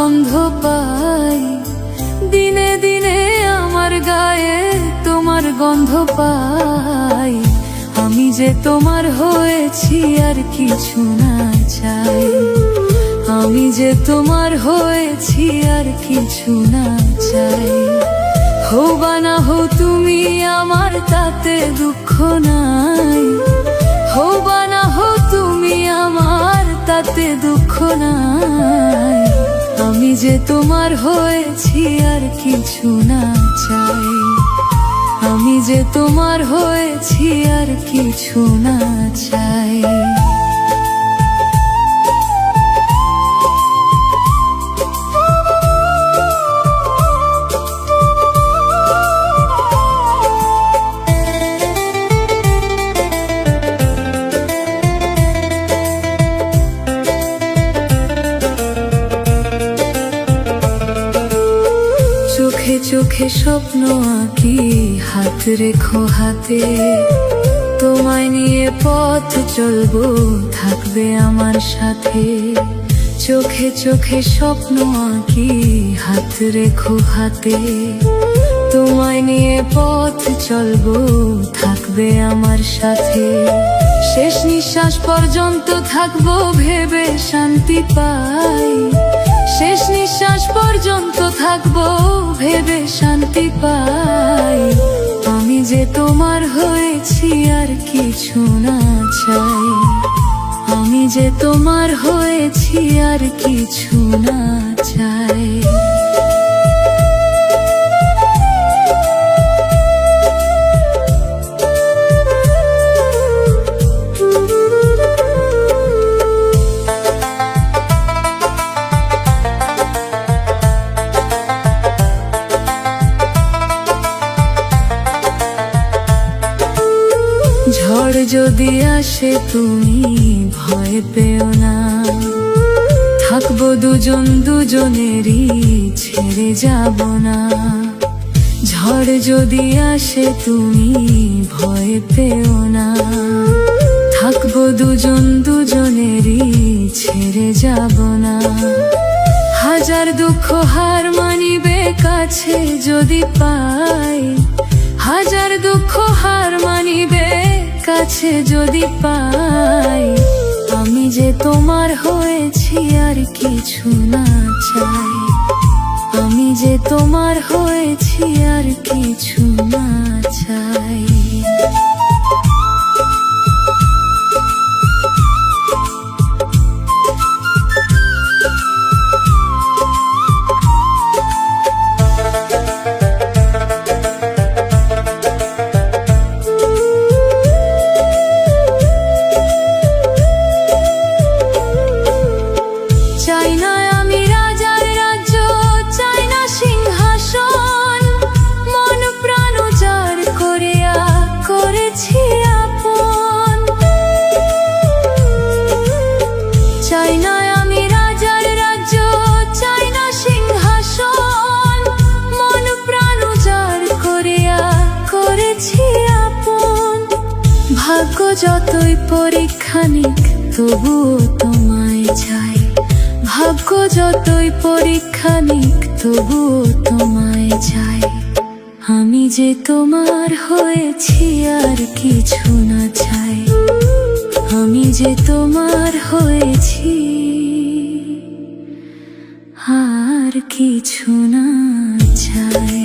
গন্ধ পাই, দিনে দিনে আমার গায়ে তোমার গন্ধ পাই। আমি যে তোমার হয়েছি আর কিছু না চাই, আমি যে তোমার হয়েছি আর কিছু না চাই। হো বা না হো তুমি আমার তাতে দুঃখ নাই, হো বা না হো তুমি আমার তাতে দুঃখ নাই। আমি যে তোমার হয়েছি আর কিছু না চাই, আমি যে তোমার হয়েছি আর কিছু না চাই। চোখে চোখে স্বপ্ন আঁকি, হাত রেখো হাতে, তোমায় নিয়ে পথ চলবো, থাকবে আমার সাথে। চোখে চোখে স্বপ্ন আঁকি, হাত রেখো হাতে, তোমায় নিয়ে পথ চলবো, থাকবে আমার সাথে। শেষ নিঃশ্বাস পর্যন্ত থাকবো ভেবে শান্তি পাই, শেষ নিঃশ্বাস পর্যন্ত থাকবো ভেবে শান্তি পাই। আমি যে তোমার হয়েছি আর কিছু না চাই, আমি যে তোমার হয়েছি আর কিছু না চাই। ঝড় যদি আসে তুমি ভয় পেও না, থাকবো দুজন দুজনেরই, ছেড়ে যাব না। ঝড় যদি আসে তুমি ভয় পেও না, থাকবো দুজন দুজনেরই, ছেড়ে যাব না। হাজার দুঃখ হার মানিবে কাছে যদি পাই, হাজার দুঃখ হার মানিবে কাছে যদি পাই। আমি যে তোমার হয়েছি আর কিছু না চাই, আমি যে তোমার হয়েছি আর কিছু না চাই। চাই না আমি রাজার রাজ্য, চাই না সিংহাসন, মন প্রাণ উজাড় করিয়া করেছি আপন। চাই না আমি রাজার রাজ্য, চাই না সিংহাসন, মন প্রাণ উজাড় করিয়া করেছি আপন। ভাগ্য যতই পরীক্ষা নিক তবুও তোমায় চাই, ভাগ্য যতই পরীক্ষা নিক তবুও তোমায় চাই। আমি যে তোমার হয়েছি আর কিছু না চাই, আমি যে তোমার হয়েছি আর কিছু না চাই।